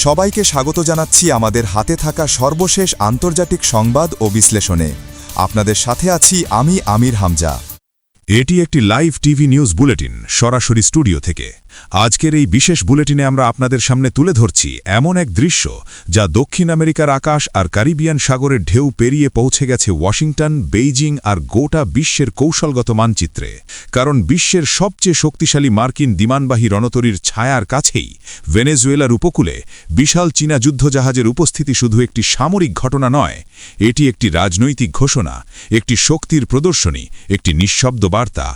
সবাইকে স্বাগত জানাচ্ছি আমাদের হাতে থাকা সর্বশেষ আন্তর্জাতিক সংবাদ ও বিশ্লেষণে। আপনাদের সাথে আছি আমি আমির হামজা। এটি একটি লাইভ টিভি নিউজ বুলেটিন সরাসরি স্টুডিও থেকে। আজকের এই বিশেষ বুলেটিনে আমরা আপনাদের সামনে তুলে ধরছি এমন এক দৃশ্য যা দক্ষিণ আমেরিকার আকাশ আর ক্যারিবিয়ান সাগরের ঢেউ পেরিয়ে পৌঁছে গেছে ওয়াশিংটন, বেইজিং আর গোটা বিশ্বের কৌশলগত মানচিত্রে। কারণ বিশ্বের সবচেয়ে শক্তিশালী মার্কিন বিমানবাহী রণতরীর ছায়ার কাছেই ভেনেজুয়েলার উপকূলে বিশাল চীনা যুদ্ধজাহাজের উপস্থিতি শুধু একটি সামরিক ঘটনা নয়, এটি একটি রাজনৈতিক ঘোষণা, একটি শক্তির প্রদর্শনী, একটি নিঃশব্দ বার্তা,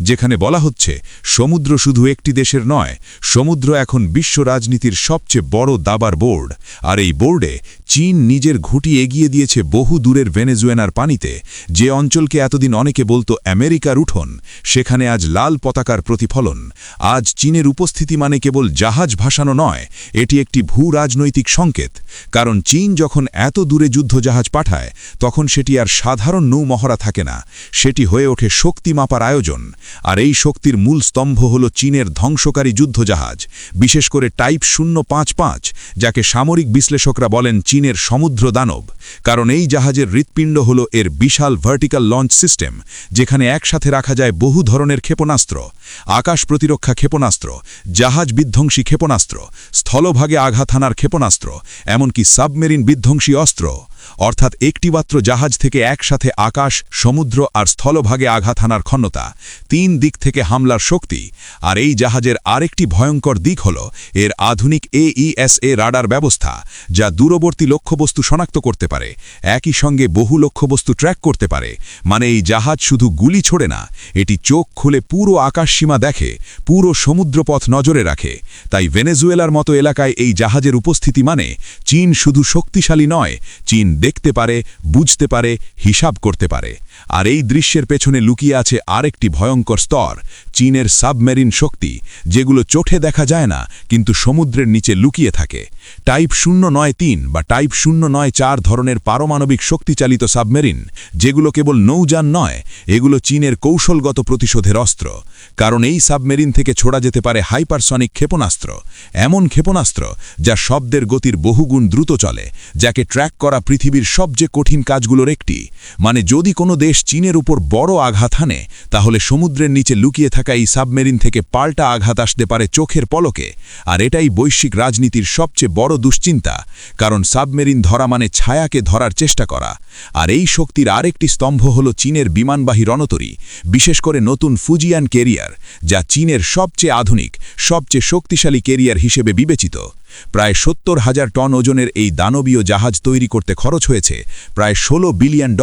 যেখানে বলা হচ্ছে সমুদ্র শুধু একটি দেশের নয়, সমুদ্র এখন বিশ্ব রাজনীতির সবচেয়ে বড় দাবার বোর্ড। আর এই বোর্ডে চীন নিজের ঘুঁটি এগিয়ে দিয়েছে বহু দূরের ভেনেজুয়েলার পানিতে। যে অঞ্চলকে এতদিন অনেকে বলতো আমেরিকার উঠোন, সেখানে আজ লাল পতাকার প্রতিফলন। আজ চীনের উপস্থিতি মানে কেবল জাহাজ ভাসানো নয়, এটি একটি ভূ রাজনৈতিক সংকেত। কারণ চীন যখন এত দূরে যুদ্ধজাহাজ পাঠায়, তখন সেটি আর সাধারণ নৌমহড়া থাকে না, সেটি হয়ে ওঠে শক্তি মাপার আয়োজন। আর এই শক্তির মূল স্তম্ভ হল চীনের ধ্বংসকারী যুদ্ধজাহাজ, বিশেষ করে টাইপ 055, যাকে সামরিক বিশ্লেষকরা বলেন চীনের সমুদ্র দানব। কারণ এই জাহাজের হৃৎপিণ্ড হল এর বিশাল ভার্টিক্যাল লঞ্চ সিস্টেম, যেখানে একসাথে রাখা যায় বহু ধরনের ক্ষেপণাস্ত্র, আকাশ প্রতিরক্ষা ক্ষেপণাস্ত্র, জাহাজ বিধ্বংসী ক্ষেপণাস্ত্র, স্থলভাগে আঘাত হানার ক্ষেপণাস্ত্র, এমনকি সাবমেরিন বিধ্বংসী অস্ত্র। অর্থাৎ একটিমাত্র জাহাজ থেকে একসাথে আকাশ, সমুদ্র আর স্থলভাগে আঘাত হানার ক্ষমতা, 3 দিক থেকে হামলার শক্তি। আর এই জাহাজের আরেকটি ভয়ঙ্কর দিক হল এর আধুনিক AESA রাডার ব্যবস্থা, যা দূরবর্তী লক্ষ্যবস্তু শনাক্ত করতে পারে, একই সঙ্গে বহু লক্ষ্যবস্তু ট্র্যাক করতে পারে। মানে এই জাহাজ শুধু গুলি ছোড়ে না, এটি চোখ খুলে পুরো আকাশসীমা দেখে, পুরো সমুদ্রপথ নজরে রাখে। তাই ভেনেজুয়েলার মতো এলাকায় এই জাহাজের উপস্থিতি মানে চীন শুধু শক্তিশালী নয়, চীন দেখতে পারে, বুঝতে পারে, হিসাব করতে পারে। আর এই দৃশ্যের পেছনে লুকিয়ে আছে আরেকটি ভয়ঙ্কর স্তর, চীনের সাবমেরিন শক্তি, যেগুলো চোখে দেখা যায় না কিন্তু সমুদ্রের নিচে লুকিয়ে থাকে। টাইপ 093 বা টাইপ 094 ধরনের পারমাণবিক শক্তিচালিত সাবমেরিন, যেগুলো কেবল নৌযান নয়, এগুলো চীনের কৌশলগত প্রতিশোধের অস্ত্র। কারণ এই সাবমেরিন থেকে ছোড়া যেতে পারে হাইপারসনিক ক্ষেপণাস্ত্র, এমন ক্ষেপণাস্ত্র যা শব্দের গতির বহুগুণ দ্রুত চলে, যাকে ট্র্যাক করা পৃথিবীর সবচেয়ে কঠিন কাজগুলোর একটি। মানে যদি কোনো দেশ চীনের উপর বড় আঘাত হানে, তাহলে সমুদ্রের নিচে লুকিয়ে থাকা এই সাবমেরিন থেকে পাল্টা আঘাত আসতে পারে চোখের পলকে। আর এটাই বৈশ্বিক রাজনীতির সবচেয়ে বড় দুশ্চিন্তা, কারণ সাবমেরিন ধরা মানে ছায়াকে ধরার চেষ্টা করা। আর এই শক্তির আরেকটি স্তম্ভ হল চীনের বিমানবাহী রণতরী, বিশেষ করে নতুন ফুজিয়ান ক্যারিয়ার, যা চীনের সবচেয়ে আধুনিক, সবচেয়ে শক্তিশালী ক্যারিয়ার হিসেবে বিবেচিত। প্রায় 70,000 টন ওজনের এই দানবীয় জাহাজ তৈরি করতে খরচ হয়েছে প্রায় $16 বিলিয়ন।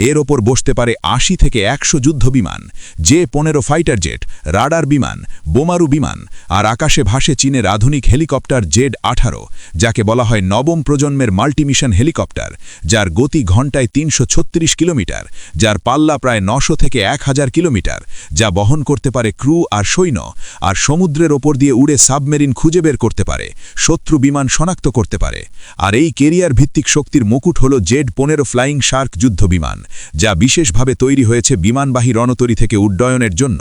এর ওপর বসতে পারে 80 থেকে 100 যুদ্ধবিমান, J-15 ফাইটার জেট, রাডার বিমান, বোমারু বিমান, আর আকাশে ভাসে চীনের আধুনিক হেলিকপ্টার Z-18, যাকে বলা হয় নবম প্রজন্মের মাল্টিমিশন হেলিকপ্টার, যার গতি ঘন্টায় 336 কিলোমিটার, যার পাল্লা প্রায় 900 থেকে 1000 কিলোমিটার, যা বহন করতে পারে ক্রু আর সৈন্য, আর সমুদ্রের ওপর দিয়ে উড়ে সাবমেরিন খুঁজে বের করতে পারে, শত্রু বিমান শনাক্ত করতে পারে। আর এই কেরিয়ার ভিত্তিক শক্তির মুকুট হল Z-15 ফ্লাইং শার্ক যুদ্ধবিমান, যা বিশেষভাবে তৈরি হয়েছে বিমানবাহী রণতরী থেকে উড্ডয়নের জন্য,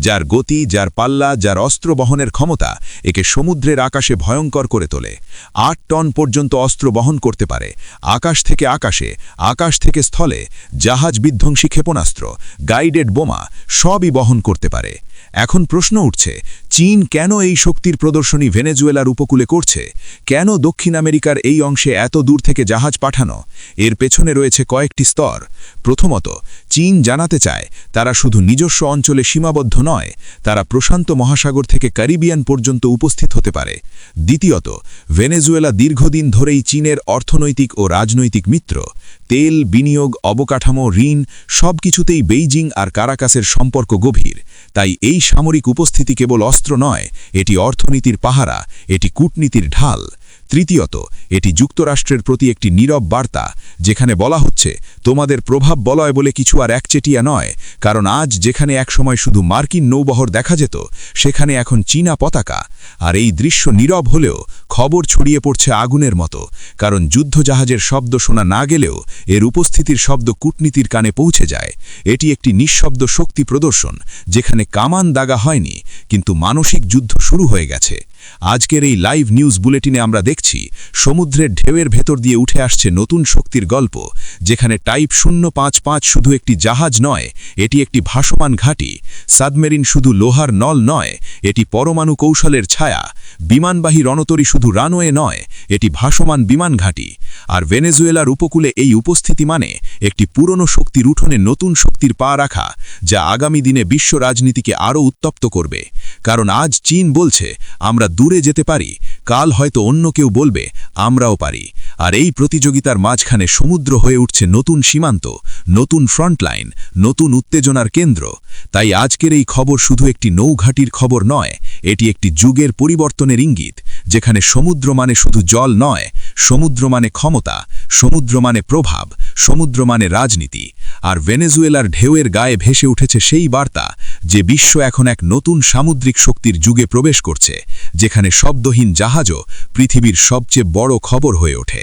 যার গতি, যার পাল্লা, যার অস্ত্র বহনের ক্ষমতা একে সমুদ্রের আকাশে ভয়ঙ্কর করে তোলে। 8 টন পর্যন্ত অস্ত্র বহন করতে পারে, আকাশ থেকে আকাশে, আকাশ থেকে স্থলে, জাহাজ বিধ্বংসী ক্ষেপণাস্ত্র, গাইডেড বোমা, সবই বহন করতে পারে। এখন প্রশ্ন উঠছে, চীন কেন এই শক্তির প্রদর্শনী ভেনেজুয়েলার উপকূলে করছে? কেন দক্ষিণ আমেরিকার এই অংশে এত দূর থেকে জাহাজ পাঠানো? এর পেছনে রয়েছে কয়েকটি স্তর। প্রথমত, চীন জানাতে চায় তারা শুধু নিজস্ব অঞ্চলে সীমাবদ্ধ নয়, তারা প্রশান্ত মহাসাগর থেকে ক্যারিবিয়ান পর্যন্ত উপস্থিত হতে পারে। দ্বিতীয়ত, ভেনেজুয়েলা দীর্ঘদিন ধরেই চীনের অর্থনৈতিক ও রাজনৈতিক মিত্র। তেল, বিনিয়োগ, অবকাঠামো, ঋণ সবকিছুতেই বেইজিং আর কারাকাসের সম্পর্ক গভীর। তাই এই সামরিক উপস্থিতি কেবল অস্ত্র নয়, এটি অর্থনীতির পাহারা, এটি কূটনীতির ঢাল। তৃতীয়ত, এটি যুক্তরাষ্ট্রের প্রতি একটি নীরব বার্তা, যেখানে বলা হচ্ছে তোমাদের প্রভাব বলয় বলে কিছু আর একচেটিয়া নয়। কারণ আজ যেখানে একসময় শুধু মার্কিন নৌবহর দেখা যেত, সেখানে এখন চীনা পতাকা। আর এই দৃশ্য নীরব হলেও খবর ছড়িয়ে পড়ছে আগুনের মতো, কারণ যুদ্ধজাহাজের শব্দ শোনা না গেলেও এর উপস্থিতির শব্দ কূটনীতির কানে পৌঁছে যায়। এটি একটি নিঃশব্দ শক্তি প্রদর্শন, যেখানে কামান দাগা হয়নি, কিন্তু মানসিক যুদ্ধ শুরু হয়ে গেছে। আজকের এই লাইভ নিউজ বুলেটিনে আমরা দেখছি সমুদ্রের ঢেউয়ের ভেতর দিয়ে উঠে আসছে নতুন শক্তির গল্প, যেখানে টাইপ 055 শুধু একটি জাহাজ নয়, এটি একটি ভাসমান ঘাঁটি। সাবমেরিন শুধু লোহার নল নয়, এটি পরমাণু কৌশলের ছায়া। বিমানবাহী রণতরী শুধু রানওয়ে নয়, এটি ভাসমান বিমান ঘাঁটি। আর ভেনেজুয়েলার উপকূলে এই উপস্থিতি মানে একটি পুরনো শক্তির উঠোনে নতুন শক্তির পা রাখা, যা আগামী দিনে বিশ্ব রাজনীতিকে আরও উত্তপ্ত করবে। কারণ আজ চীন বলছে আমরা দূরে যেতে পারি, কাল হয়তো অন্য কেউ বলবে আমরাও পারি। আর এই প্রতিযোগিতার মাঝখানে সমুদ্র হয়ে উঠছে নতুন সীমান্ত, নতুন ফ্রন্টলাইন, নতুন উত্তেজনার কেন্দ্র। তাই আজকের এই খবর শুধু একটি নৌঘাটির খবর নয়, এটি একটি যুগের পরিবর্তনের ইঙ্গিত, যেখানে সমুদ্র মানে শুধু জল নয়, সমুদ্র মানে ক্ষমতা, সমুদ্র মানে প্রভাব, সমুদ্র মানে রাজনীতি। আর ভেনেজুয়েলার ঢেউয়ের গায়ে ভেসে উঠেছে সেই বার্তা যে বিশ্ব এখন এক নতুন সামুদ্রিক শক্তির যুগে প্রবেশ করছে, যেখানে শব্দহীন জাহাজও পৃথিবীর সবচেয়ে বড় খবর হয়ে ওঠে।